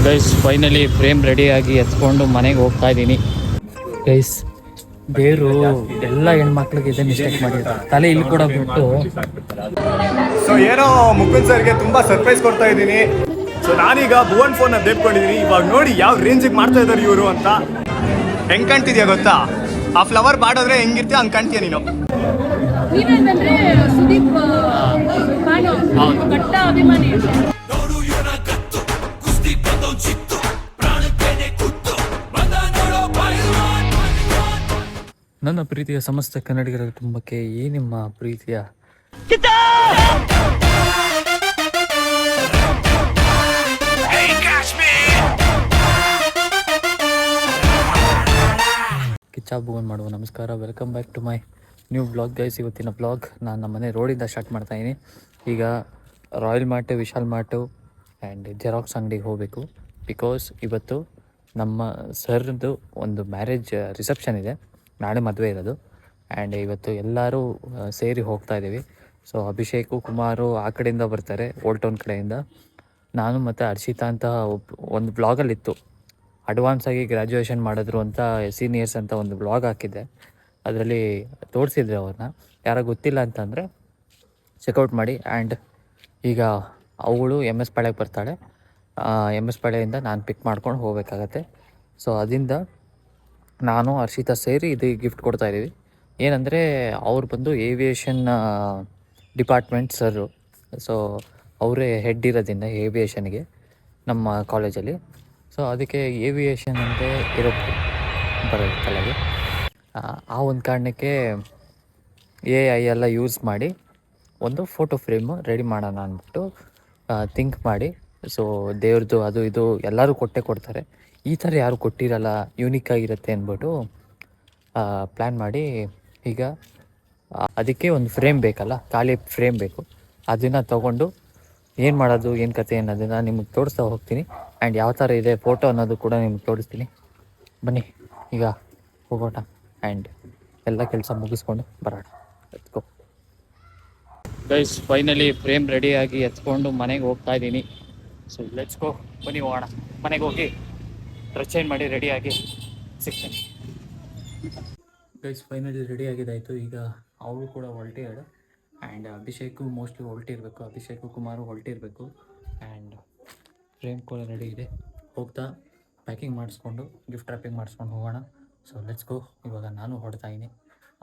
Guys finally frame ರೆಡಿಯಾಗಿ ಎತ್ಕೊಂಡು ಮನೆಗೆ ಹೋಗ್ತಾ ಇದ್ದೀನಿ. ಗೈಸ್ ದೇವರು ಎಲ್ಲ ಹೆಣ್ಮಕ್ಳಿಗೆ ಇದೆ ಮಿಸ್ಟೇಕ್ ಮಾಡಿದ್ದಾರೆ. ತಲೆ ಇಲ್ಲಿ ಕೂಡ ಬಿಟ್ಟು ಸೊ ಏನೋ ಮುಕುಂದ್ ಸರ್ಗೆ ತುಂಬಾ ಸರ್ಪ್ರೈಸ್ ಕೊಡ್ತಾ ಇದ್ದೀನಿ. ಸೊ ನಾನೀಗ ಭುವನ್ ಫೋನ್ ಬೇಡ್ಕೊಂಡಿದ್ದೀನಿ. ಇವಾಗ ನೋಡಿ ಯಾವ ರೇಂಜಿಗೆ ಮಾಡ್ತಾ ಇದ್ದಾರೆ ಇವರು ಅಂತ. ಹೆಂಗ್ ಕಾಣ್ತಿದ್ಯಾ ಗೊತ್ತಾ? ಆ ಫ್ಲವರ್ ಮಾಡೋದ್ರೆ ಹೆಂಗಿರ್ತೀಯ ಹಂಗ್ ಕಾಣ್ತೀಯ ನೀನು. ನೀವೇನಂದ್ರೆ ಸುದೀಪ್ ಕಟ್ಟ ಅಭಿಮಾನಿ. ನನ್ನ ಪ್ರೀತಿಯ ಸಮಸ್ತ ಕನ್ನಡಿಗರ ಕುಟುಂಬಕ್ಕೆ ಈ ನಿಮ್ಮ ಪ್ರೀತಿಯ ಕಿಚ್ಚ ಭುವನ್ ಮಾಡುವ ನಮಸ್ಕಾರ. Welcome back to my new blog guys. ಇವತ್ತಿನ ಬ್ಲಾಗ್ ನಾನು ನಮ್ಮ ಮನೆ ರೋಡಿಂದ ಸ್ಟಾರ್ಟ್ ಮಾಡ್ತಾಯಿದ್ದೀನಿ. ಈಗ Royal Mart, Vishal Mart and xerox ಅಂಗಡಿಗೆ ಹೋಗಬೇಕು. ಬಿಕಾಸ್ ಇವತ್ತು ನಮ್ಮ ಸರ್ದು ಒಂದು ಮ್ಯಾರೇಜ್ ರಿಸೆಪ್ಷನ್ ಇದೆ. ನಾಳೆ ಮದುವೆ ಇರೋದು ಆ್ಯಂಡ್ ಇವತ್ತು ಎಲ್ಲರೂ ಸೇರಿ ಹೋಗ್ತಾ ಇದ್ದೀವಿ. ಸೊ ಅಭಿಷೇಕು, ಕುಮಾರು ಆ ಕಡೆಯಿಂದ ಬರ್ತಾರೆ, ಓಲ್ಡ್ ಟೌನ್ ಕಡೆಯಿಂದ. ನಾನು ಮತ್ತು ಹರ್ಷಿತಾ ಅಂತ ಒಂದು ಬ್ಲಾಗಲ್ಲಿತ್ತು, ಅಡ್ವಾನ್ಸಾಗಿ ಗ್ರ್ಯಾಜುಯೇಷನ್ ಮಾಡಿದ್ರು ಅಂತ ಸೀನಿಯರ್ಸ್ ಅಂತ ಒಂದು ಬ್ಲಾಗ್ ಹಾಕಿದ್ದೆ. ಅದರಲ್ಲಿ ತೋರಿಸಿದ್ರೆ ಅವ್ರನ್ನ, ಯಾರೋ ಗೊತ್ತಿಲ್ಲ ಅಂತಂದರೆ ಚೆಕ್ಔಟ್ ಮಾಡಿ. ಆ್ಯಂಡ್ ಈಗ ಅವಳು ಎಮ್ ಎಸ್ ಪಾಳ್ಯಕ್ಕೆ ಬರ್ತಾಳೆ. ಎಮ್ ಎಸ್ ಪಾಳ್ಯದಿಂದ ನಾನು ಪಿಕ್ ಮಾಡ್ಕೊಂಡು ಹೋಗಬೇಕಾಗತ್ತೆ. ಸೊ ಅದರಿಂದ ನಾನು ಹರ್ಷಿತಾ ಸೇರಿ ಇದು ಗಿಫ್ಟ್ ಕೊಡ್ತಾಯಿದ್ದೀವಿ. ಏನಂದರೆ ಅವ್ರು ಬಂದು ಏವಿಯೇಷನ್ ಡಿಪಾರ್ಟ್ಮೆಂಟ್ ಸರ್ರು. ಸೊ ಅವರೇ ಹೆಡ್ ಇರೋದ್ರಿಂದ ಏವಿಯೇಷನ್ಗೆ ನಮ್ಮ ಕಾಲೇಜಲ್ಲಿ. ಸೊ ಅದಕ್ಕೆ ಏವಿಯೇಷನ್ ಅಂದರೆ ಇರುತ್ತೆ ಬರೋದು ತಲೆಗೆ. ಆ ಒಂದು ಕಾರಣಕ್ಕೆ AI ಎಲ್ಲ ಯೂಸ್ ಮಾಡಿ ಒಂದು ಫೋಟೋ ಫ್ರೇಮು ರೆಡಿ ಮಾಡೋಣ ಅಂದ್ಬಿಟ್ಟು ಥಿಂಕ್ ಮಾಡಿ. ಸೊ ದೇವ್ರದ್ದು ಅದು ಇದು ಎಲ್ಲರೂ ಕೊಡ್ತಾರೆ. ಈ ಥರ ಯಾರು ಕೊಟ್ಟಿರಲ್ಲ, ಯೂನಿಕ್ ಆಗಿರುತ್ತೆ ಅಂದ್ಬಿಟ್ಟು ಪ್ಲ್ಯಾನ್ ಮಾಡಿ. ಈಗ ಅದಕ್ಕೆ ಒಂದು ಫ್ರೇಮ್ ಬೇಕಲ್ಲ, ಖಾಲಿ ಫ್ರೇಮ್ ಬೇಕು. ಅದನ್ನು ತೊಗೊಂಡು ಏನು ಮಾಡೋದು, ಏನು ಕತೆ ಅನ್ನೋದನ್ನು ನಿಮಗೆ ತೋರಿಸ್ತಾ ಹೋಗ್ತೀನಿ. ಆ್ಯಂಡ್ ಯಾವ ಥರ ಇದೆ ಫೋಟೋ ಅನ್ನೋದು ಕೂಡ ನಿಮ್ಗೆ ತೋರಿಸ್ತೀನಿ. ಬನ್ನಿ ಈಗ ಹೋಗೋಣ ಆ್ಯಂಡ್ ಎಲ್ಲ ಕೆಲಸ ಮುಗಿಸ್ಕೊಂಡು ಬರೋಣ. ಎತ್ಕೋ ಗೈಸ್, ಫೈನಲಿ ಫ್ರೇಮ್ ರೆಡಿಯಾಗಿ ಎತ್ಕೊಂಡು ಮನೆಗೆ ಹೋಗ್ತಾ ಇದ್ದೀನಿ. ಸೊ ಲೆಟ್ಸ್ ಗೋ, ಬನ್ನಿ ಹೋಗೋಣ. ಮನೆಗೆ ಹೋಗಿ ಡ್ರೆಸ್ ಚೇಂಜ್ ಮಾಡಿ ರೆಡಿಯಾಗಿ ಸಿಗ್ತೀನಿ. ಗೈಸ್ ಫೈನಲಿ ರೆಡಿ ಆಗಿದ್ದಾಯಿತು. ಈಗ ಅವರು ಕೂಡ ಹೊರಟಿದ್ದಾರೆ ಆ್ಯಂಡ್ ಅಭಿಷೇಕು ಮೋಸ್ಟ್ಲಿ ಹೊರಟಿರಬೇಕು. ಅಭಿಷೇಕು, ಕುಮಾರು ಹೊರಟಿರಬೇಕು. ಆ್ಯಂಡ್ ಫ್ರೇಮ್ ಕೂಡ ರೆಡಿ ಇದೆ. ಹೋಗ್ತಾ ಪ್ಯಾಕಿಂಗ್ ಮಾಡಿಸ್ಕೊಂಡು ಗಿಫ್ಟ್ ರ್ಯಾಪಿಂಗ್ ಮಾಡಿಸ್ಕೊಂಡು ಹೋಗೋಣ. So let's go. ಇವಾಗ ನಾನು ಹೊರಡ್ತಾ ಇದ್ದೀನಿ.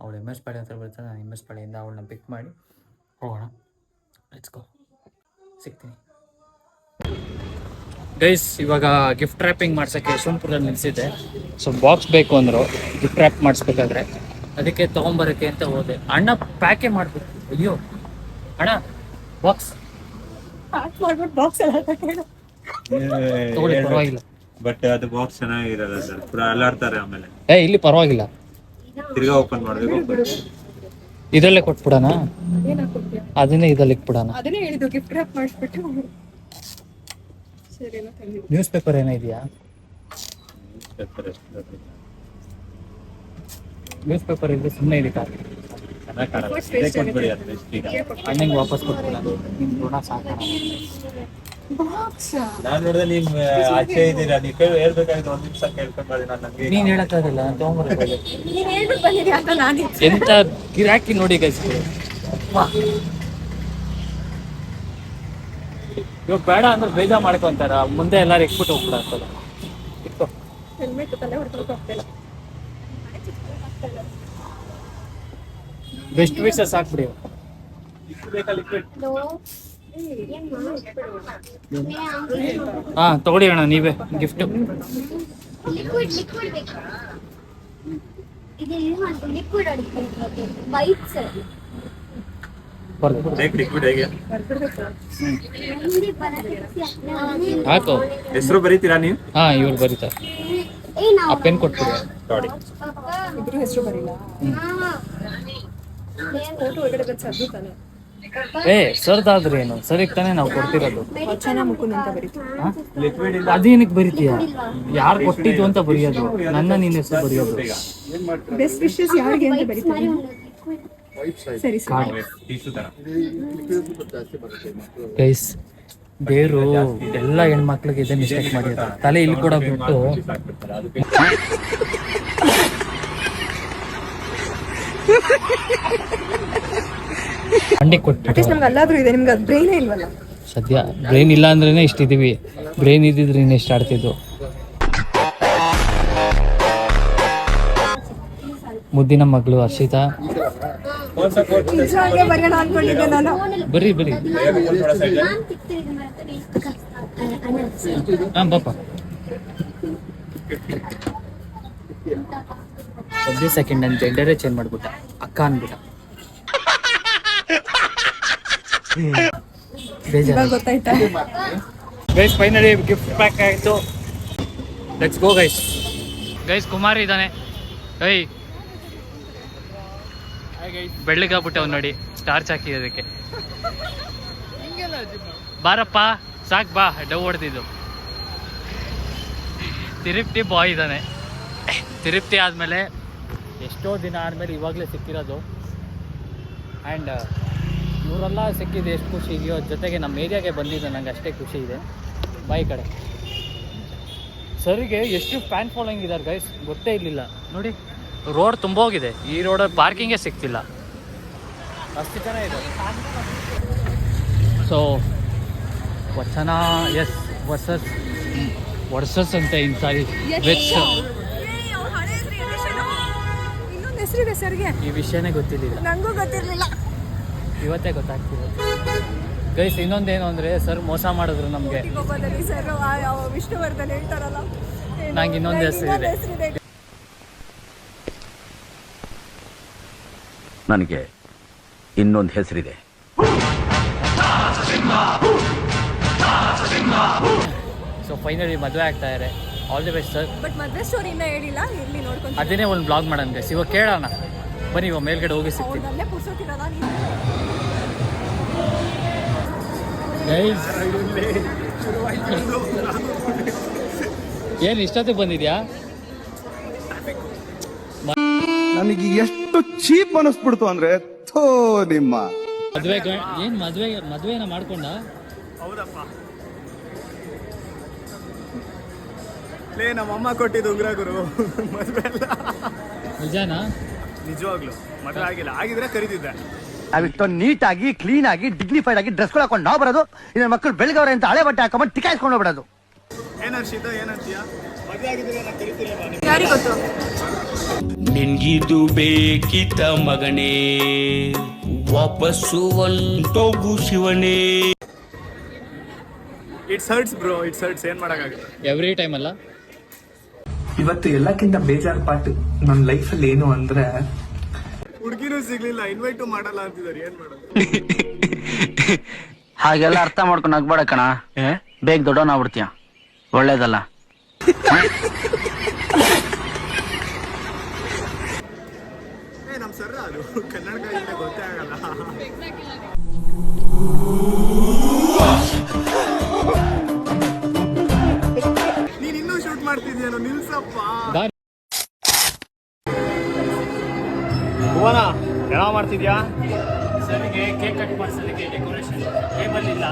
ಅವಳು ಎಮ್ ಎಸ್ ಪಾಳ್ಯ ಹತ್ರ ಬರ್ತಾನೆ, ನಾನು ಎಮ್ ಎಸ್ ಪಾಳ್ಯದಿಂದ ಅವಳನ್ನ ಪಿಕ್ ಮಾಡಿ ಹೋಗೋಣ. ಲೆಟ್ಸ್ ಗೋ, ಸಿಗ್ತೀನಿ. ಗೈಸ್ ಇವಾಗ ಗಿಫ್ಟ್ ರ್ಯಾಪಿಂಗ್ ಮಾಡ್ಸೋಕ್ಕೆ ಯಶವಂತಪುರದಲ್ಲಿ ನಿಲ್ಲಿಸಿದ್ದೆ. ಸೊ ಬಾಕ್ಸ್ ಬೇಕು ಅಂದರು ಗಿಫ್ಟ್ ರ್ಯಾಪ್ ಮಾಡಿಸ್ಬೇಕಾದ್ರೆ. ಅದಕ್ಕೆ ತೊಗೊಂಬರೋಕ್ಕೆ ಅಂತ ಹೋದೆ. ಅಣ್ಣ ಪ್ಯಾಕೇ ಮಾಡಬೇಕು. ಅಯ್ಯೋ ಅಣ್ಣ, ಬಾಕ್ಸ್ ತಗೊಳ್ಳಿ, ಪರವಾಗಿಲ್ಲ. ಬಟ್ ಅದು ಬಾಕ್ಸ್ ಚೆನ್ನಾಗಿರಲ್ಲ ಸರ್, ಪೂರ ಅಲ್ಲಾಡ್ತಾರೆ. ಆಮೇಲೆ ಇಲ್ಲಿ ಪರವಾಗಿಲ್ಲ, ತಿರ್ಗಾ ಓಪನ್ ಮಾಡ್ಬೇಕು. ಇದರಲ್ಲೇ ಕೊಟ್ಬಿಡೋಣ, ಅದನ್ನೇ ಇದರಲ್ಲಿ ಇಟ್ಬಿಡೋಣ. ಅದನ್ನೇ ಹೇಳಿದ್ದು, ಗಿಫ್ಟ್ ರ್ಯಾಪ್ ಮಾಡಿಸ್ಬಿಟ್ಟು. ನ್ಯೂಸ್ ಪೇಪರ್ ಏನೋ ಇದೆಯಾ? ನ್ಯೂಸ್ ಪೇಪರ್ ಇದ್ರೆ ಸುಮ್ಮನೆ ಇದಕ್ಕೆ ಅಣ್ಣಂಗೆ ವಾಪಸ್ ಕೊಟ್ಬಿಡೋಣ. ನಿಮ್ಮ ಋಣ ಸಾಕೋಣ. ನಾನ್ ನೋಡಿದ್ರೆ ನೀವ್ ಆಚೆ ಇದ್ದೀರಾ, ನೀವು ಹೇಳ್ಬೇಕಾಗಿತ್ತು. ಒಂದ್ ನಿಮಿಷ ಕೇಳ್ಕೊಂಡ್ ಮಾಡಿ. ನಾನು ನಂಗೆ ನೀನ್ ಹೇಳಕ್ಕಾಗಲ್ಲ, ಎಂತ ಗಿರಾಕಿ ನೋಡಿ ಗೈಸ್. ಇವಾಗ ಬೇಡ ಅಂದ್ರೆ ಬೇಜಾರು ಮಾಡ್ಕೊಂತಾರ, ಮುಂದೆ ಎಲ್ಲಾರು ಇಟ್ಬಿಟ್ಟು ಹೋಗ್ಬಿಡತ್ತಲ್ಲ. ಬೆಸ್ಟ್ ವಿಶಸ್ ಹಾಕ್ಬಿಡಿ. ತಗೊಳ್ಳಿ ಅಣ್ಣ, ನೀವೇ ಗಿಫ್ಟ್. ಹಾಕು, ಹೆಸರು ಬರೀತೀರಾ ನೀವು? ಇವ್ರು ಬರೀತಾರೆ. ಆ ಪೆನ್ ಕೊಟ್ಬಿಡಿ. ಇಬ್ರು ಹೆಸರು ಬರೀಲ್ಲ. ಫೋಟೋ ಒಳಗಡೆ ಬಂದು ತಾನೆ. ಸರ್ದಾದ್ರೆ ಏನು ಸರಿಗೆ ತಾನೇ ನಾವು ಕೊಡ್ತಿರೋದು. ಮುಕುಂದ್ ಅಂತ ಬರೀತೀವಿ. ಅದೇನಕ್ಕೆ ಬರೀತೀಯ? ಯಾರು ಕೊಟ್ಟಿದ್ದು ಅಂತ ಬರೆಯೋದು, ನನ್ನ ನಿನ್ನ ಹೆಸರು ಬರೆಯೋದು. ಬೆಸ್ಟ್ ವಿಶಸ್ ಯಾರಿಗೆ ಅಂತ ಬರೀತೀವಿ. ಸರಿ ಗೈಸ್ ದೇವ್ರು ಎಲ್ಲ ಹೆಣ್ಮಕ್ಳಿಗೆ ಇದೇ ಮಿಸ್ಟೇಕ್ ಮಾಡಿರ್ತಾರೆ. ತಲೆ ಇಲ್ಲಿ ಕೂಡ ಬಿಟ್ಟು ಮಂಡಿ ಕೊಟ್ಟು ಅಟ್ಲೀಸ್ಟ್ ನಮ್ಗೆ ಅಲ್ಲಾದ್ರೂ ಇದೆ, ನಿಮ್ಗೆ ಅದು ಬ್ರೈನೇ ಇಲ್ವಲ್ಲ. ಸದ್ಯ ಬ್ರೈನ್ ಇಲ್ಲ ಅಂದ್ರೇನೆ ಇಷ್ಟಿದೀವಿ. ಬ್ರೈನ್ ಇದ್ದಿದ್ರೆ ಇನ್ನು ಎಷ್ಟು ಆಡ್ತಿದ್ದು. ಮುದ್ದಿನ ಮಗಳು ಹರ್ಷಿತಾ, ನಿಜವಾಗ್ಲೇ ಬರೆಯೋಣ ಅನ್ಕೊಂಡಿದ್ದೆ ನಾನು. ಬರ್ರಿ ಬರ್ರಿ. ಹಾಂ ಬಾಪ. 15 ಸೆಕೆಂಡ್ ನನ್ನ ಜೆಂಡರೇ ಚೇಂಜ್ ಮಾಡ್ಬಿಟ್ಟ, ಅಕ್ಕ ಅನ್ಬಿಟ್ಟ. ಇವಾಗ ಗೊತ್ತಾಯ್ತಾ? ಗೈಸ್ ಫೈನಲಿ ಗಿಫ್ಟ್ ಪ್ಯಾಕ್ ಆಯಿತು. Let's go guys. Guys Kumar ಇದ್ದಾನೆ. ಏಯ್ ಬೆಳ್ಳಗಾಗ್ಬಿಟ್ಟವ್ ನೋಡಿ, ಟಾರ್ಚ್ ಹಾಕಿರೋದಕ್ಕೆ. ಬಾರಪ್ಪ ಸಾಕು ಬಾ, ಡವ್ ಹೊಡೆದಿದ್ದು. ತಿರುಪ್ತಿ ಬಾಯ್ ಇದ್ದಾನೆ. ತಿರುಪ್ತಿ ಆದಮೇಲೆ ಎಷ್ಟೋ ದಿನ ಆದಮೇಲೆ ಇವಾಗಲೇ ಸಿಕ್ಕಿರೋದು. ಆ್ಯಂಡ್ ಇವರೆಲ್ಲ ಸಿಕ್ಕಿದ್ದು ಎಷ್ಟು ಖುಷಿ ಇದೆಯೋ, ಜೊತೆಗೆ ನಮ್ಮ ಏರಿಯಾಗೆ ಬಂದಿದ್ದು ನಂಗೆ ಅಷ್ಟೇ ಖುಷಿ ಇದೆ. ಬಾಯಿ ಕಡೆ ಸರಿಗೆ ಎಷ್ಟು ಫ್ಯಾನ್ ಫಾಲೋಯಿಂಗ್ ಇದ್ದಾರೆ ಗೈಸ್, ಗೊತ್ತೇ ಇರಲಿಲ್ಲ ನೋಡಿ. ರೋಡ್ ತುಂಬ ಹೋಗಿದೆ, ಈ ರೋಡಲ್ಲಿ ಪಾರ್ಕಿಂಗೇ ಸಿಗ್ತಿಲ್ಲ, ಅಷ್ಟು ಜನ ಇದೆ. ಸೊ ವಚನ ಎಸ್ ವರ್ಸಸ್ ಅಂತ ಇನ್ ಸಾರಿ ವೆಚ್ ಇನ್ನೊಂದು ಹೆಸರಿದೆ ಸರ್ಗೆ, ಈ ವಿಷಯನೇ ಗೊತ್ತಿರಲಿಲ್ಲ ನನಗೂ ಗೊತ್ತಿರಲಿಲ್ಲ, ಇವತ್ತೇ ಗೊತ್ತಾಗ್ತಿರೋದು ಗೈಸ್. ಇನ್ನೊಂದೇನು ಅಂದರೆ ಸರ್ ಮೋಸ ಮಾಡಿದ್ರು ನಮಗೆ. ಸರ್ ವಿಷ್ಣುವರ್ಧನ್ ಹೇಳ್ತಾರಲ್ಲ, ನಂಗೆ ಇನ್ನೊಂದು ಹೆಸರಿದೆ. ನನಗೆ ಇನ್ನೊಂದು ಹೆಸರಿದೆ. ಸೊ ಫೈನಲಿ ಮದುವೆ ಆಗ್ತಾ ಇದ್ದಾರೆ. All the best sir. But ಮದುವೆ ಸ್ಟೋರಿಯಿಂದ ಹೇಳಿಲ್ಲ, ಇಲ್ಲಿ ನೋಡ್ಕೊಂಡು ಅದೇನೇ ಒಂದು ಬ್ಲಾಗ್ ಮಾಡೋಣ ಗೈಸ್. ಇವಾಗ ಕೇಳೋಣ ಬನ್ನಿ, ಇವಾಗ ಮೇಲ್ಗಡೆ ಹೋಗಿ ಸಿಗ್ತೀನಿ ಅವ್ರನ್ನಲ್ಲೇ ಪುರ್ಸೋತಿರಲ್ಲ ನೀನು. ಗೈಸ್. ಏನು ಇಷ್ಟೊತ್ತಿಗೆ ಬಂದಿದ್ಯಾ? ನನಗೆ ಎಷ್ಟು ಚೀಪ್ ಅನಿಸ್ಬಿಡ್ತು ಅಂದ್ರೆ ಥೋ ನಿಮ್ಮ ಮದುವೆ ಏನು ಮದುವೆನ ಮಾಡ್ಕೊಂಡ? ಹೌದಪ್ಪ, ಲೇ ನಮ್ಮಮ್ಮ ಕೊಟ್ಟಿದ್ದು ಉಗ್ರ ಗುರು. ಮದುವೆ ಅಲ್ಲ, ನಿಜಾನಾ? ನಿಜವಾಗ್ಲು ಮದುವೆ ಆಗಿಲ್ಲ. ಆಗಿದ್ರೆ ಕರೀತಿದ್ದೆ. ನಾವಿಷ್ಟೊಂದು ನೀಟಾಗಿ ಕ್ಲೀನ್ ಆಗಿ ಡಿಗ್ನಿಫೈಡ್ ಆಗಿ ಡ್ರೆಸ್ ಹಾಕೊಂಡು ನಾವು ಬರೋದು, ಇನ್ನ ಮಕ್ಕಳು ಬೆಳಗವ್ರೆ ಅಂತ ಹಳೆ ಬಟ್ಟೆ ಹಾಕೊಂಡ್ ಟಿಕಾಯಿಸ್ಕೊಂಡು ಹೋಗ್ಬಿಡೋದು. ಏನ್ ಹರ್ಷಿತ, ಏನಂತೀಯ? ಮದುವೆ ಆಗಿದ್ರೆ ನಾನು ಕರಿತಿಲ್ಲ. ಯಾರಿಗೆ ಗೊತ್ತು? ನಿನ್ಗಿದು ಬೇಕಿತ ಮಗನೇ, ವಾಪಸ್ಸು ಒಂಟೋಗು ಶಿವನೇ. It's hurts bro, it's hurts. ಏನ್ ಮಾಡಕ್ಕಾಗಲ್ಲ. ಎವ್ರಿ ಟೈಮ್ ಅಲ್ಲ. ಇವತ್ತು ಎಲ್ಲಕ್ಕಿಂತ ಬೇಜಾರು ಪಾರ್ಟ್ ನನ್ನ ಲೈಫಲ್ಲಿ ಏನು ಅಂದ್ರೆ, ಹುಡುಗಿನೂ ಸಿಗ್ಲಿಲ್ಲ, ಇನ್ವೈಟು ಮಾಡಲ್ಲ ಅಂತಿದ್ದಾರೆ. ಏನ್ ಮಾಡೋದು? ಹಾಗೆಲ್ಲ ಅರ್ಥ ಮಾಡ್ಕೊಂಡು ನಗ್ಬೇಡ ಕಣ, ಬೇಗ ದೊಡ್ಡವನಾಗ್ಬಿಡ್ತೀಯ, ಒಳ್ಳೇದಲ್ಲ. ನಮ್ ಸರ್ ಅದು ಕನ್ನಡ ಇಂದ ಗೊತ್ತೇ ಆಗಲ್ಲ. ನೀನ್ ಇನ್ನೂ ಶೂಟ್ ಮಾಡ್ತಿದ್ಯೇನೋ, ನಿಲ್ಸಪ್ಪ. ಭುವನ ಏನೋ ಮಾಡ್ತಿದ್ಯಾ? ಸರಿಗೆ ಕೇಕ್ ಕಟ್ ಮಾಡಿಸೋದಕ್ಕೆ ಡೆಕೋರೇಷನ್ ಟೇಬಲ್ ಇಲ್ಲ,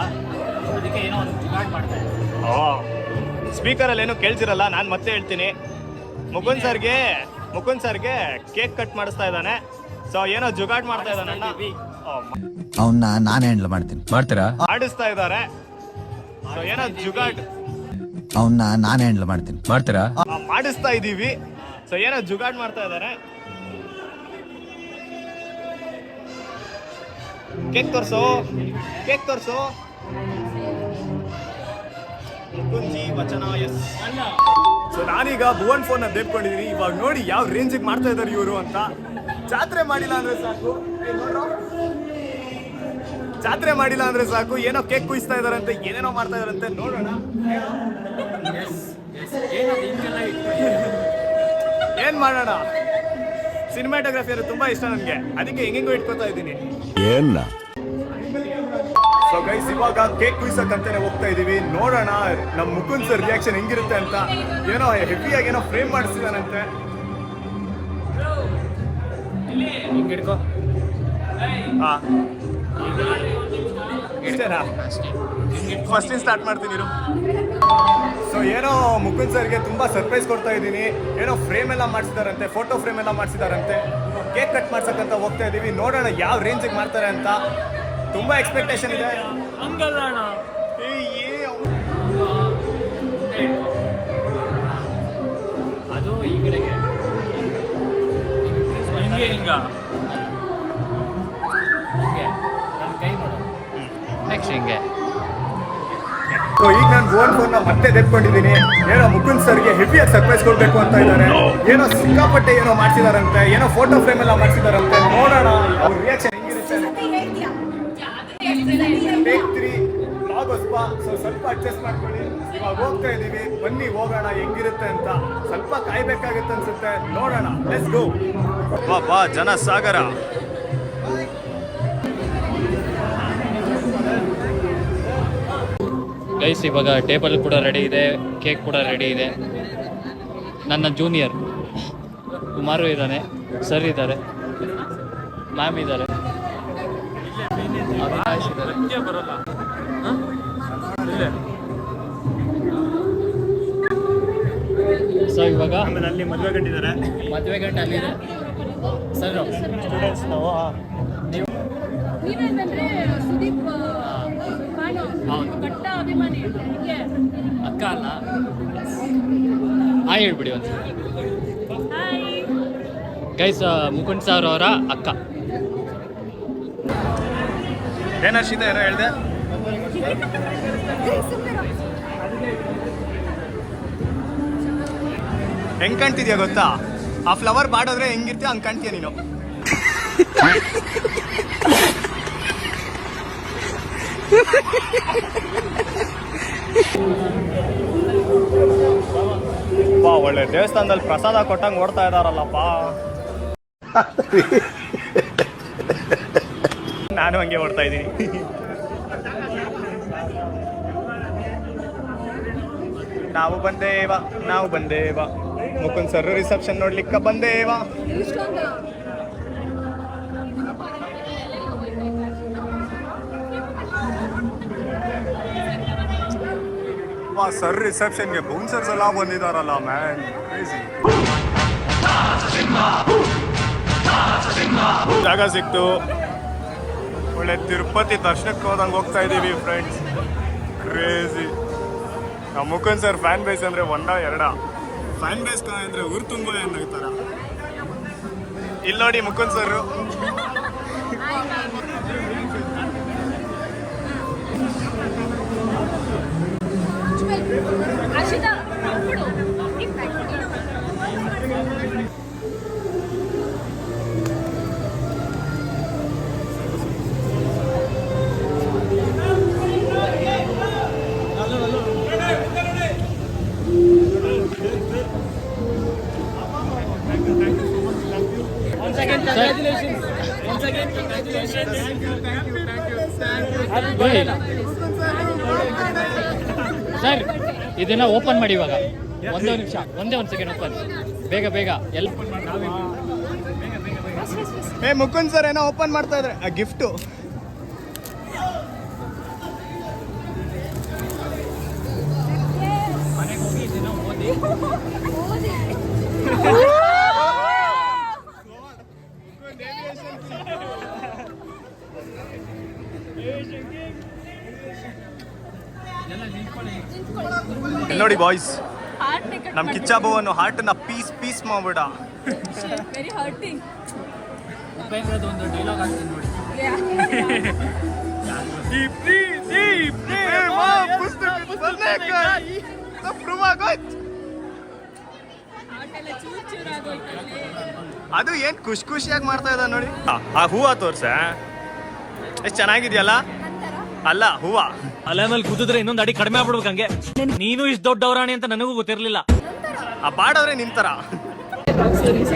ಅದಕ್ಕೆ ಏನೋ ಒಂದು ಜುಗಾಡ್ ಮಾಡ್ತಾ ಇದ್ದಾರೆ. ಸ್ಪೀಕರಲ್ಲಿ ಏನೋ ಕೇಳ್ತಿರಲ್ಲ, ನಾನು ಮತ್ತೆ ಹೇಳ್ತೀನಿ. ಮುಕುಂದ್ ಸರ್ಗೆ ಕೇಕ್ ಕಟ್ ಮಾಡಿಸ್ತಾ ಇದ್ದಾನೆ. ಸೊ ಏನೋ ಜುಗಾಡ್ ಮಾಡ್ತಾ ಇದ್ದಾನೆ. ಅವನ್ನ ನಾನೇ ಹ್ಯಾಂಡಲ್ ಮಾಡ್ತೀನಿ. ಮಾಡ್ತೀರಾ? ಆಡಿಸ್ತಾ ಇದ್ದಾರೆ. ಸೊ ಏನೋ ಜುಗಾಡ್ ಅವನ್ನ ನಾನೇ ಹ್ಯಾಂಡಲ್ ಮಾಡ್ತೀನಿ. ಮಾಡ್ತೀರಾ? ಮಾಡಿಸ್ತಾ ಇದೀವಿ. ಸೊ ಏನೋ ಜುಗಾಡ್ ಮಾಡ್ತಾ ಇದ್ದಾರೆ. ಕೇಕ್ ತೋರ್ಸು. ಮುಕುಂಜಿ ವಚನ ಎಸ್. ಸೊ ನಾನೀಗ ಭುವನ್ ಫೋನ್ ದೇಪ್ಕೊಂಡಿದೀನಿ. ಇವಾಗ ನೋಡಿ ಯಾವ ರೇಂಜಿಗೆ ಮಾಡ್ತಾ ಇದ್ದಾರೆ ಇವರು ಅಂತ. ಜಾತ್ರೆ ಮಾಡಿಲ್ಲ ಅಂದ್ರೆ ಸಾಕು, ಏನೋ ಕೇಕ್ ಕುಯಿಸ್ತಾ ಇದಾರಂತೆ, ಏನೇನೋ ಮಾಡ್ತಾ ಇದಾರಂತೆ. ನೋಡೋಣ ಏನ್ ಮಾಡೋಣ. ಸಿನಿಮಾಟೋಗ್ರಫಿ ಅಂದ್ರೆ ತುಂಬಾ ಇಷ್ಟ ನನಗೆ, ಅದಕ್ಕೆ ಹೆಂಗೆಂಗೋ ಇಟ್ಕೋತಾ ಇದ್ದೀನಿ. ಸೊ ಗೈಸ್, ಇವಾಗ ಕೇಕ್ ಕುಯ್ಸಕ್ ಅಂತಾನೆ ಹೋಗ್ತಾ ಇದೀವಿ. ನೋಡೋಣ ನಮ್ ಮುಕುಂದ್ ಸರ್ ರಿಯಾಕ್ಷನ್ ಹೆಂಗಿರುತ್ತೆ ಅಂತ. ಏನೋ ಹೆವಿಯಾಗಿ ಏನೋ ಫ್ರೇಮ್ ಮಾಡಿಸಿದಾನಂತೆ. ಹಿಡ್ಕೋ. ಹಾ ಇಷ್ಟೇನಾ? ಫಸ್ಟ್ ಸ್ಟಾರ್ಟ್ ಮಾಡ್ತೀನಿ. ಸೊ ಏನೋ ಮುಕುಂದ್ ಸರ್ಗೆ ತುಂಬ ಸರ್ಪ್ರೈಸ್ ಕೊಡ್ತಾ ಇದ್ದೀನಿ. ಏನೋ ಫ್ರೇಮ್ ಎಲ್ಲ ಮಾಡಿಸಿದಾರಂತೆ, ಫೋಟೋ ಫ್ರೇಮ್ ಎಲ್ಲ ಮಾಡಿಸಿದಾರಂತೆ. ಕೇಕ್ ಕಟ್ ಮಾಡ್ಸಕ್ಕಂತ ಹೋಗ್ತಾ ಇದ್ದೀವಿ. ನೋಡೋಣ ಯಾವ ರೇಂಜಿಗೆ ಮಾಡ್ತಾರೆ ಅಂತ. ತುಂಬ ಎಕ್ಸ್ಪೆಕ್ಟೇಷನ್ ಇದೆ. ಅದು ಈ ಕಡೆಗೆ ಹಿಂಗೆ ನನ್ನ ಕೈ ನೋಡು. ನೆಕ್ಸ್ಟ್ ಹಿಂಗೆ. ಸೊ ಈಗ ನಾನು ಬೋನ್ ಫೋನ್ನ ಮತ್ತೆ ತೆಗೆದುಕೊಂಡಿದ್ದೀನಿ. ಏನೋ ಮುಕುಂದ್ ಸರ್ಗೆ ಹೆವಿಯಾಗಿ ಸರ್ಪ್ರೈಸ್ ಕೊಡಬೇಕು ಅಂತ ಇದ್ದಾರೆ. ಏನೋ ಸಿಕ್ಕಾಪಟ್ಟೆ ಏನೋ ಮಾಡ್ಸಿದಾರಂತೆ, ಏನೋ ಫೋಟೋ ಫ್ರೇಮ್ ಎಲ್ಲ ಮಾಡ್ಸಿದಾರಂತೆ. ನೋಡೋಣ ಅವ್ರ ರಿಯಾಕ್ಷನ್ ಹೆಂಗಿರುತ್ತೆ. ಟೇಕ್ 3 ಲಾಗೋಸ್ಪ. ಸೊ ಸ್ವಲ್ಪ ಅಡ್ಜಸ್ಟ್ ಮಾಡ್ಕೊಳ್ಳಿ. ಇವಾಗ ಹೋಗ್ತಾ ಇದ್ದೀವಿ, ಬನ್ನಿ ಹೋಗೋಣ ಹೆಂಗಿರುತ್ತೆ ಅಂತ. ಸ್ವಲ್ಪ ಕಾಯ್ಬೇಕಾಗುತ್ತೆ ಅನ್ಸುತ್ತೆ, ನೋಡೋಣ. Let's go. ಬಾ ಜನ ಸಾಗರ. ಗೈಸ್ ಇವಾಗ ಟೇಬಲ್ ಕೂಡ ರೆಡಿ ಇದೆ, ಕೇಕ್ ಕೂಡ ರೆಡಿ ಇದೆ. ನನ್ನ ಜೂನಿಯರ್ ಕುಮಾರು ಇದ್ದಾನೆ, ಸರ್ ಇದ್ದಾರೆ, ಮ್ಯಾಮ್ ಇದ್ದಾರೆ, ಅವಿನಾಶ್ ಇದ್ದಾರೆ. ಸೊ ಇವಾಗ ಅಲ್ಲಿ ಮದುವೆ ಗಂಟಿದ್ದಾರೆ. ಮದುವೆ ಗಂಟೆ ಅಲ್ಲಿದೆ ಸರ್. ಸ್ಟೂಡೆಂಟ್ಸ್ ನಾವು ಅಕ್ಕ ಅಲ್ಲ, ಹಾಯ್ ಹೇಳ್ಬಿಡಿ ಒಂದು. ಗೈಸ್ ಮುಕುಂದ್ ಸರ್ ಅವರ ಅಕ್ಕ. ಏನು ಹರ್ಷಿತ ಏನೋ ಹೇಳಿದೆ? ಹೆಂಗ್ ಕಾಣ್ತಿದ್ಯಾ ಗೊತ್ತಾ? ಆ ಫ್ಲವರ್ ಬಾಡೋದ್ರೆ ಹೆಂಗಿರ್ತೀಯ ಹಂಗೆ ಕಾಣ್ತೀಯ ನೀನು. ಒಳ್ಳೆ ದೇವಸ್ಥಾನದಲ್ಲಿ ಪ್ರಸಾದ ಕೊಟ್ಟಂಗೆ ಓಡ್ತಾ ಇದಾರಲ್ಲಪ್ಪ. ನಾನು ಹಂಗೆ ಓಡ್ತಾ ಇದ್ದೀನಿ. ನಾವು ಬಂದೇವ ಮುಕುಂದ್ ಸರ್ ರಿಸೆಪ್ಷನ್ ನೋಡ್ಲಿಕ್ಕೆ ಬಂದೇವ. ಸರ್ ರಿಸೆಪ್ಷನ್ಗೆ ಬೌನ್ಸರ್ಸ್ ಎಲ್ಲ ಬಂದಿದಾರಲ್ಲ ಮ್ಯಾನ್, ಕ್ರೇಜಿ. ಜಾಗ ಸಿಕ್ತು, ಒಳ್ಳೆ ತಿರುಪತಿ ದರ್ಶನಕ್ಕೆ ಹೋದಂಗೆ ಹೋಗ್ತಾ ಇದ್ದೀವಿ ಫ್ರೆಂಡ್ಸ್. ಕ್ರೇಜಿ. ನಮ್ಮ ಮುಕುಂದ್ ಸರ್ ಫ್ಯಾನ್ ಬೇಸ್ ಅಂದರೆ ಒಂದ ಎರಡ ಫ್ಯಾನ್ ಬೇಸ್ ಅಂದರೆ ಊರು ತುಂಬ ಏನಾಗ್ತಾರ. ಇಲ್ಲಿ ನೋಡಿ ಮುಕುಂದ್ ಸರ್. ಸರ್ ಇದನ್ನ ಓಪನ್ ಮಾಡಿ ಇವಾಗ. ಒಂದೇ ನಿಮಿಷ, ಒಂದೇ ಒಂದು ಸೆಕೆಂಡ್ ಓಪನ್. ಬೇಗ ಬೇಗ ಎಲ್ಲ. ಮುಕುಂದ್ ಸರ್ ಏನೋ ಓಪನ್ ಮಾಡ್ತಾ ಇದ್ರೆ ಆ ಗಿಫ್ಟು. ನೋಡಿ ಬಾಯ್ಸ್, ನಮ್ ಕಿಚ್ಚಾ ಅನ್ನೋ ಹಾರ್ಟ್ ನ ಪೀಸ್ ಪೀಸ್ ಮಾಡ್ಬಿಡ. Very hurting. ಒಂದು ಡೈಲಾಗ್ ಆಗ್ತೀನಿ ನೋಡಿ. ಅದು ಏನ್ ಖುಷಿಯಾಗಿ ಮಾಡ್ತಾ ಇದ್ದ ನೋಡಿ. ಆ ಹೂವ ತೋರ್ಸ ಎಷ್ಟ್ ಚೆನ್ನಾಗಿದ್ಯಲ್ಲ. ಅಲ್ಲ ಹೂವ ಅಲೆ ಮೇಲೆ ಕುದಿದ್ರೆ ಇನ್ನೊಂದು ಅಡಿ ಕಡಿಮೆ ಆಗ್ಬಿಡ್ಬೇಕು. ಹಂಗೆ ನೀನು ಇಷ್ಟು ದೊಡ್ಡವರಾಣಿ ಅಂತ ನನಗೂ ಗೊತ್ತಿರ್ಲಿಲ್ಲ. ಆ ಬಾಡವ್ರೆ ನಿಂತರ.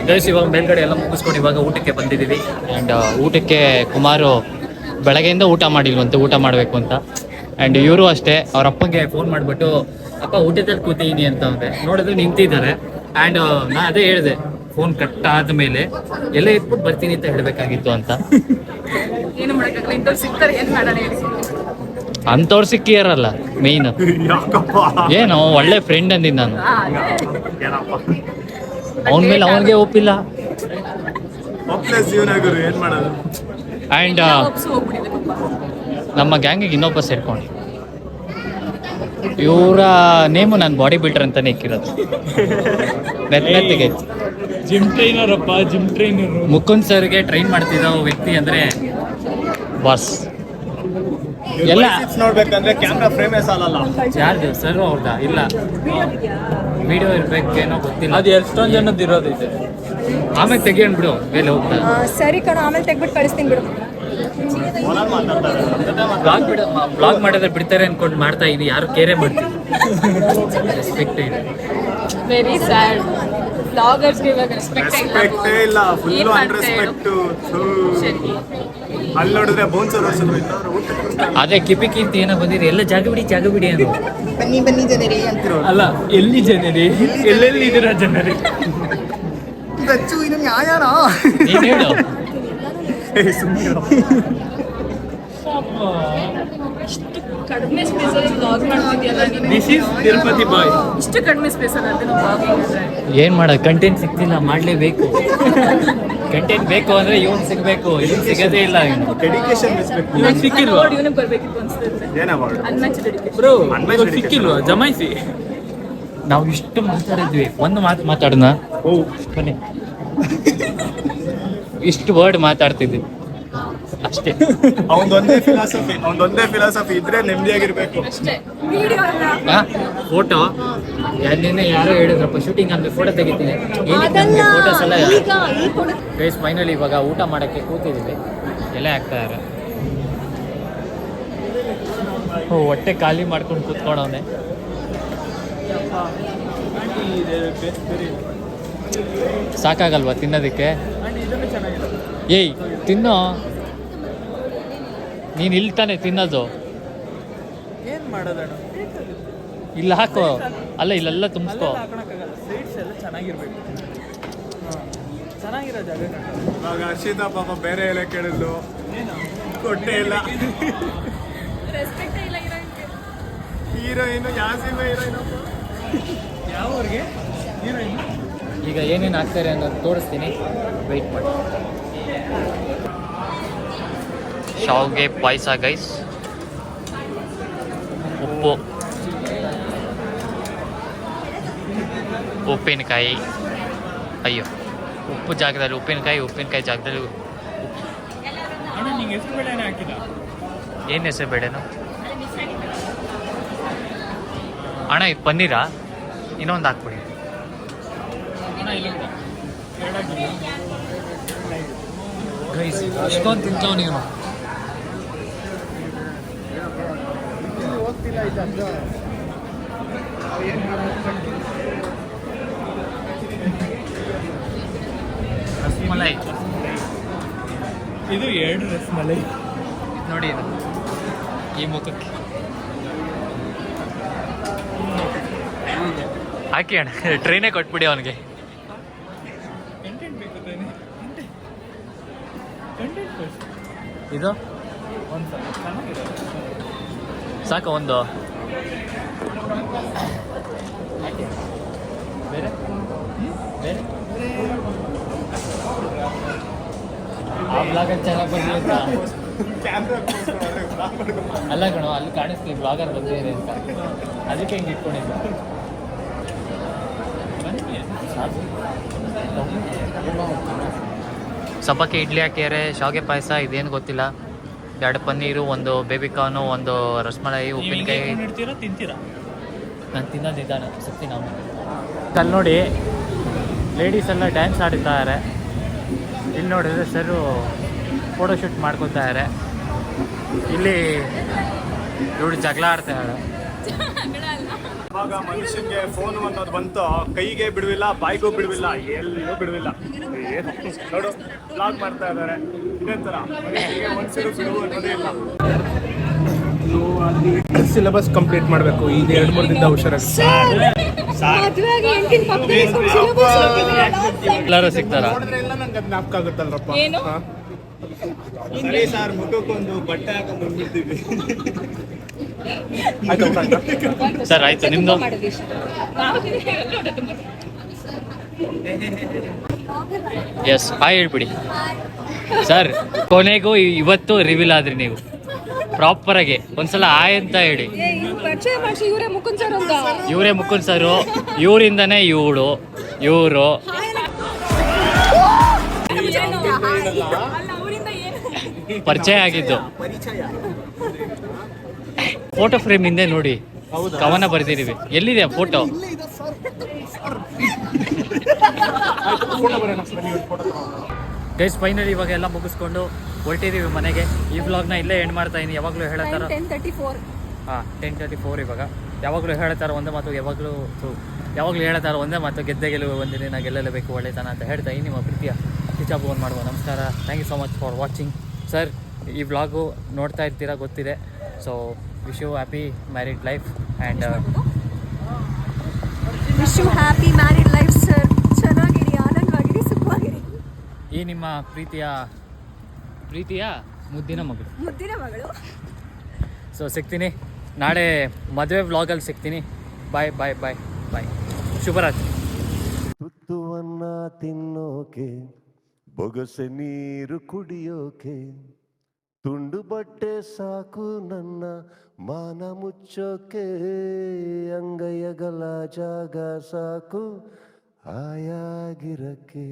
ಗೈಸ್ ಇವಾಗ ಮೇಲ್ಗಡೆ ಎಲ್ಲ ಮುಗಿಸ್ಕೊಂಡು ಇವಾಗ ಊಟಕ್ಕೆ ಬಂದಿದ್ದೀವಿ. ಆ್ಯಂಡ್ ಊಟಕ್ಕೆ ಕುಮಾರು ಬೆಳಗ್ಗೆಯಿಂದ ಊಟ ಮಾಡಿಲ್ವಂತೆ, ಊಟ ಮಾಡಬೇಕು ಅಂತ. ಆ್ಯಂಡ್ ಇವರು ಅಷ್ಟೇ ಅವ್ರ ಅಪ್ಪಂಗೆ ಫೋನ್ ಮಾಡಿಬಿಟ್ಟು ಅಪ್ಪ ಊಟದಲ್ಲಿ ಕೂತೀನಿ ಅಂತ ಅಂದ್ರೆ ನೋಡಿದ್ರೆ ನಿಂತಿದ್ದಾರೆ. ಆ್ಯಂಡ್ ನಾ ಅದೇ ಹೇಳಿದೆ, ಫೋನ್ ಕಟ್ ಆದಮೇಲೆ ಎಲ್ಲ ಇಟ್ಬಿಟ್ಟು ಬರ್ತೀನಿ ಅಂತ ಹೇಳಬೇಕಾಗಿತ್ತು ಅಂತ. ಏನು ಮಾಡೋಕ್ಕಾಗಲ್ಲ, ಇಂಥವ್ರು ಸಿಗ್ತಾರೆ, ಏನು ಮಾಡೋಣ ಹೇಳಿ. ಅಂಥವ್ರು ಸಿಕ್ಕಿಯಾರಲ್ಲ ಮೇಯ್ನ್. ಯಾಕಪ್ಪ ಏನು ಒಳ್ಳೆ ಫ್ರೆಂಡ್ ಅಂದಿದ್ದು ನಾನು. ಏನಪ್ಪ ಅವನ ಮೇಲೆ ಅವನಿಗೆ ಒಪ್ಪಿಲ್ಲ. ಒಪ್ಲೆಸ್ ಜೀವನ ಗುರು, ಏನ್ ಮಾಡೋದು. ಆ್ಯಂಡ್ ಹೋಗ್ಬಿಟ್ಟಿದೆ ಪಾಪ. ನಮ್ಮ ಗ್ಯಾಂಗಿಗೆ ಇನ್ನೊಬ್ಬ ಸೇರ್ಕೊಂಡು ಇವರ ನೇಮು ನಾನು ಬಾಡಿ ಬಿಲ್ಡರ್ ಅಂತಾನೆ ಇಕ್ಕಿರೋದು. ಮೆತ್ತಿಗೆ ಜಿಮ್ ಟ್ರೈನರ್ ಅಪ್ಪ, ಜಿಮ್ ಟ್ರೈನರ್. ಮುಕುಂದ್ ಸರ್ಗೆ ಟ್ರೈನ್ ಮಾಡ್ತಿದ್ದ ವ್ಯಕ್ತಿ ಅಂದರೆ ಬಾಸ್. ಎಲ್ಲ ನೋಡ್ಬೇಕಂದ್ರೆ ಕ್ಯಾಮ್ರಾ ಫ್ರೇಮೇ ಸಾಲಲ್ಲ. ಯಾರ್ದು ಸರ್ ಅವ್ರದ್ದ? ಇಲ್ಲ, ವಿಡಿಯೋ ಇರ್ಬೇಕೇನೋ ಗೊತ್ತಿಲ್ಲ. ಅದು ಎಷ್ಟೊಂದು ಜನದ್ದು ಇರೋದಿದೆ. ಆಮೇಲೆ ತೆಗಿಯೋಣ ಬಿಡು, ಮೇಲೆ ಹೋಗ್ತಾ. ಸರಿ ಕಣ, ಆಮೇಲೆ ತೆಗ್ಬಿಟ್ಟು ಕಳಿಸ್ತೀನಿ ಬಿಡು. ಬ್ಲಾಗ್ ಮಾಡಿದ್ರೆ ಬಿಡ್ತಾರೆ ಅನ್ಕೊಂಡು ಮಾಡ್ತಾ ಇದೀನಿ. ಯಾರು ಕೇರೆ ಮಾಡ್ತೀನಿ. ರೆಸ್ಪೆಕ್ಟ್ ಇದೆ. Very sad. ಬ್ಲಾಗರ್ಸ್ಗೆ ಇವಾಗ ರೆಸ್ಪೆಕ್ಟೇ ಇಲ್ಲ, ಫುಲ್ಲು ಅನ್ರೆಸ್ಪೆಕ್ಟ್. ಅಲ್ಲಿ ನೋಡಿದ್ರೆ ಬೋನ್ಸ್ ಅದೇ ಕಿಪಿಕಿಂತ ಏನೋ ಬಂದಿರಿ, ಎಲ್ಲ ಜಾಗ ಬಿಡಿ ಅನ್ನೋ. ಬನ್ನಿ ಜನರೇ ಅಂತಿರೋ. ಅಲ್ಲ, ಎಲ್ಲಿ ಜನರಿ, ಎಲ್ಲೆಲ್ಲಿ ಇದೀರ ಜನರಿ? ಗಚ್ಚು ಇದು ನ್ಯಾಯನ? ನೀನ್ ಹೇಳು. ಕಡಿಮೆ ಸ್ಪೇಸಲ್ಲಿ ಬ್ಲಾಗ್ ಮಾಡ್ತಿದ್ಯಲ್ಲ ನೀನು. ದಿಸ್ ಈಸ್ ತಿರುಪತಿ ಬಾಯ್. ಇಷ್ಟು ಕಡಿಮೆ ಸ್ಪೇಸಲ್ಲಿ ಅದನ್ನು ಬ್ಲಾಗಿಂಗ್. ಏನ್ ಮಾಡ, ಕಂಟೆಂಟ್ ಸಿಗ್ತಿಲ್ಲ, ಮಾಡ್ಲೇಬೇಕು. ಕಂಟೆಂಟ್ ಬೇಕು ಅಂದ್ರೆ ಇವನ್ ಸಿಗ್ಬೇಕು, ಇವನ್ ಸಿಗದೇ ಇಲ್ಲ. Dedication respect. ಇವಾಗ ಸಿಕ್ಕಿಲ್ವಾ? ಇವನಿಗೆ ಬರ್ಬೇಕಿತ್ತು ಅನ್ಸುತ್ತೆ. ಏನ ಮಾಡು. Unmatched dedication. ಬ್ರೋ, ಇವಾಗ ಸಿಕ್ಕಿಲ್ವಾ? ಜಮಾಯಿಸಿ. ನಾವು ಇಷ್ಟು ಮಾತಾಡಿದ್ವಿ, ಒಂದು ಮಾತು ಮಾತಾಡೋಣ. ಬನ್ನಿ. ಇಷ್ಟು ವರ್ಡ್ ಮಾತಾಡ್ತಿದ್ವಿ ಅಷ್ಟೇ. ಅವನದೊಂದೇ ಫಿಲಾಸಫಿ ಇದ್ರೆ ನೆಮ್ಮದಿಯಾಗಿರ್ಬೇಕು. ಅಷ್ಟೇ. ವಿಡಿಯೋ ಅಲ್ಲ. ಫೋಟೋ ನಿನ್ನೆ ಯಾರೋ ಹೇಳಿದ್ರಪ್ಪ, ಶೂಟಿಂಗ್ ಅಂದ್ರೆ ಫೋಟೋ ತೆಗಿತೀನಿ. ಅದಲ್ಲ, ಫೋಟೋಸ್ ಎಲ್ಲ ಈಗ ಈ ಫೋಟೋ. ಗೈಸ್ ಫೈನಲಿ ಇವಾಗ ಊಟ ಮಾಡೋಕ್ಕೆ ಕೂತಿದ್ದೀವಿ. ಎಲೆ ಹಾಕ್ತಾ ಇದ್ದಾರೆ. ಹೊಟ್ಟೆ ಖಾಲಿ ಮಾಡ್ಕೊಂಡು ಕೂತ್ಕೊಂಡವನೆ. ಸಾಕಾಗಲ್ವಾ ತಿನ್ನೋದಕ್ಕೆ? ಏಯ್ ತಿನ್ನೋ, ನೀನು ಇಲ್ಲಿ ತಾನೆ ತಿನ್ನೋದು. ಏನ್ ಮಾಡೋದಣ್ಣ? ಇಲ್ಲಿ ಹಾಕೋ. ಅಲ್ಲ, ಇಲ್ಲೆಲ್ಲ ತುಂಬಿಸ್ಕೋ. ಸೈಡ್ಸ್ ಎಲ್ಲ ಚೆನ್ನಾಗಿರ್ಬೇಕು. ಚೆನ್ನಾಗಿರೋ ಜಾಗ. ಇವಾಗ ಹರ್ಷಿತಾ ಪಾಪ ಬೇರೆ ಎಲ್ಲ ಕೇಳಿದ್ಲು, ಕೊಟ್ಟೆ ಇಲ್ಲ. ರೆಸ್ಪೆಕ್ಟ್ ಇಲ್ಲ ಹೀರೋಯಿನ್ ಯಾಸಿಮ ಹೀರೋಯಿನ್. ಯಾವ್ರಿಗೆ? ಈಗ ಏನೇನು ಹಾಕ್ತಾರೆ ಅನ್ನೋದು ತೋರಿಸ್ತೀನಿ, ವೆಯ್ಟ್ ಮಾಡಿ. ಶಾವ್ಗೆ ಪಾಯಸ ಗೈಸ್, ಉಪ್ಪು, ಉಪ್ಪಿನಕಾಯಿ. ಅಯ್ಯೋ, ಉಪ್ಪು ಜಾಗದಲ್ಲಿ ಉಪ್ಪಿನಕಾಯಿ ಜಾಗದಲ್ಲಿ ಅಣ್ಣ, ನಿಂಗೆ ಹೆಸರು ಬೇಳೆನೇ ಹಾಕಿಲ್ಲ. ಏನು ಹೆಸರು ಬೇಡೇನು ಅಣ್ಣ? ಇದು ಪನ್ನೀರಾ? ಇನ್ನೊಂದು ಹಾಕ್ಬಿಡಿ. ಗೈಸ್ ಅಷ್ಟೊಂದು ತಿಂತಾವ್ ನೀವು. ರಸ್ಮಲೈ ಇದು 2 ರಸ್ಮಲೈ ನೋಡಿ, ಇದು ಈ ಮುಖಕ್ಕೆ ಹಾಕಿ ಅಣ್ಣ. ಟ್ರೈನೇ ಕೊಟ್ಬಿಡಿ ಅವನಿಗೆ. ಕಂಟೆಂಟ್ ಬೇಕು ತಾನೆ? Content first. ಇದು ಒಂದು ಚೆನ್ನಾಗಿದೆ. ಸಾಕು ಒಂದು. ಬೇರೆ ಬೇರೆ ಆ ಬ್ಲಾಗಲ್ಲಿ ಚೆನ್ನಾಗಿ ಬರಲಿ ಅಂತ. ಅಲ್ಲ ಕಣೋ, ಅಲ್ಲಿ ಕಾಣಿಸ್ತೀವಿ ಬ್ಲಾಗರ್ ಬಂದಿದೆ ಅಂತ, ಅದಕ್ಕೆ ಹಿಂಗೆ ಇಟ್ಕೊಂಡಿದ್ದ. ಸಬ್ಬಕ್ಕೆ ಇಡ್ಲಿ ಹಾಕ್ಯಾರೆ, ಶಾವಿಗೆ ಪಾಯಸ, ಇದೇನು ಗೊತ್ತಿಲ್ಲ. 2 ಪನ್ನೀರು, ಒಂದು ಬೇಬಿಕಾರ್ನು, ಒಂದು ರಸಮಲೈ, ಉಪ್ಪಿನಕಾಯಿ. ತಿಂತೀರಾ? ನಾನು ತಿನ್ನೋದಿದ್ದಾನೆ ಸತ್ತಿ. ನಾವು ಅಲ್ಲಿ ನೋಡಿ ಲೇಡೀಸ್ ಎಲ್ಲ ಡ್ಯಾನ್ಸ್ ಆಡ್ತಾರೆ. ಇಲ್ಲಿ ನೋಡಿದ್ರೆ ಸರು ಫೋಟೋಶೂಟ್ ಮಾಡ್ಕೊತಾರೆ. ಇಲ್ಲಿ ಇವಳು ಜಗಳ ಆಡ್ತಾಳೆ. ಇವಾಗ ಮನುಷ್ಯನ್ಗೆ ಫೋನ್ ಅನ್ನೋದು ಬಂತು, ಕೈಗೆ ಬಿಡುವಿಲ್ಲ, ಬಾಯಿಗೂ ಬಿಡುವಿಲ್ಲ, ಎಲ್ಲೂ ಬಿಡುವಿಲ್ಲ. ನೋಡು, ಬ್ಲಾಗ್ ಮಾಡ್ತಾ ಇದ್ದಾರೆ. ಇದೇ ತರ ಮನುಷ್ಯರು ಬಿಡುವು ಅನ್ನೋದೇ ಇಲ್ಲ. ಸಿಲೆಬಸ್ ಕಂಪ್ಲೀಟ್ ಮಾಡಬೇಕು ಈಗ 2-3 ದಿನದ ಹುಷಾರಾಗಿ. ಎಲ್ಲರೂ ಸಿಗ್ತಾರ? ಎಲ್ಲ ನಂಗೆ ಅದು ಜ್ಞಾಪಕ ಆಗುತ್ತಲ್ರಪ್ಪ. ಏನು? ಸರಿ ಸರ್, ಮುಖಕ್ಕೊಂದು ಬಟ್ಟೆ ಹಾಕೊಂಡು ಬಂದ್ಬಿಡ್ತೀವಿ. ಸರ್ ಆಯ್ತು ನಿಮ್ದು ಮಾಡೋದು ಇಷ್ಟ. ನಾವು ಎಲ್ಲರೂ ತುಂಬಾ ಎಸ್ ಹಾಯ್ ಹೇಳ್ಬಿಡಿ ಸರ್. ಕೊನೆಗೂ ಇವತ್ತು ರಿವೀಲ್ ಆದ್ರಿ ನೀವು ಪ್ರಾಪರ್ ಆಗಿ. ಒಂದ್ಸಲ ಆಯ್ ಅಂತ ಹೇಳಿ. ಇವ್ರು ಪರಿಚಯ ಮಾಡಿಸಿ ಇವರೇ ಮುಕುಂದ್ ಸರ್ ಅಂತ. ಇವರೇ ಮುಕುಂದ್ ಸರು, ಇವರಿಂದನೇ ಇವರು ಇವರು ಅಲ್ಲ ಅವರಿಂದ ಏನು ಪರಿಚಯ ಆಗಿದ್ದು. ಫೋಟೋ ಫ್ರೇಮ್ ಹಿಂದೆ ನೋಡಿ ಕವನ ಬರೆದಿದ್ದೀವಿ. ಎಲ್ಲಿದೆ ಫೋಟೋ? ಗೈಸ್ ಫೈನಲಿ ಇವಾಗ ಎಲ್ಲ ಮುಗಿಸ್ಕೊಂಡು ಹೊರಟಿದ್ದೀವಿ ಮನೆಗೆ. ಈ ವ್ಲಾಗ್ನ ಇಲ್ಲೇ ಎಂಡ್ ಮಾಡ್ತಾ ಇದೀನಿ. ಯಾವಾಗಲೂ ಹೇಳತ್ತಾರ 10:34. ಹಾಂ 10:34 ಇವಾಗ. ಯಾವಾಗಲೂ ಹೇಳ್ತಾರೆ ಒಂದೇ ಮಾತು, ಯಾವಾಗಲೂ ಹೇಳ್ತಾರೆ ಒಂದೇ ಮಾತು, ಗೆದ್ದೆ ಗೆಲುವು ಒಂದಿನ ಗೆಲ್ಲಲೇಬೇಕು ಒಳ್ಳೆತನ ಅಂತ ಹೇಳ್ತಾ ಈ ನಿಮ್ಮ ಪ್ರೀತಿಯ ಕಿಚ್ಚ ಭುವನ್ ಮಾಡುವ ನಮಸ್ಕಾರ. Thank you so much for watching sir. ಈ ವ್ಲಾಗು ನೋಡ್ತಾ ಇರ್ತೀರಾ ಗೊತ್ತಿದೆ. So wish you happy married life and wish you happy married life sir. ಚೆನ್ನಾಗಿರಿ, ಆನಂದವಾಗಿರಿ, ಸುಖವಾಗಿರಿ. ಈ ನಿಮ್ಮ ಪ್ರೀತಿಯ ಮುದ್ದಿನ ಮಗಳು. ಸೊ ಸಿಗ್ತೀನಿ ನಾಳೆ ಮದುವೆ ವ್ಲಾಗಲ್ಲಿ ಸಿಗ್ತೀನಿ. ಬಾಯ್ ಬಾಯ್ ಬಾಯ್ ಬಾಯ್. ಶುಭರಾತ್ರಿ. ತುತ್ತುವನ್ನ ತಿನ್ನೋಕೆ, ಬೊಗಸೆ ನೀರು ಕುಡಿಯೋಕೆ, ತುಂಡು ಬಟ್ಟೆ ಸಾಕು ನನ್ನ ಮಾನ ಮುಚ್ಚೋಕೆ, ಅಂಗೈಯಗಲ ಜಾಗ ಸಾಕು ಆಯಾಗಿರಕ್ಕೆ.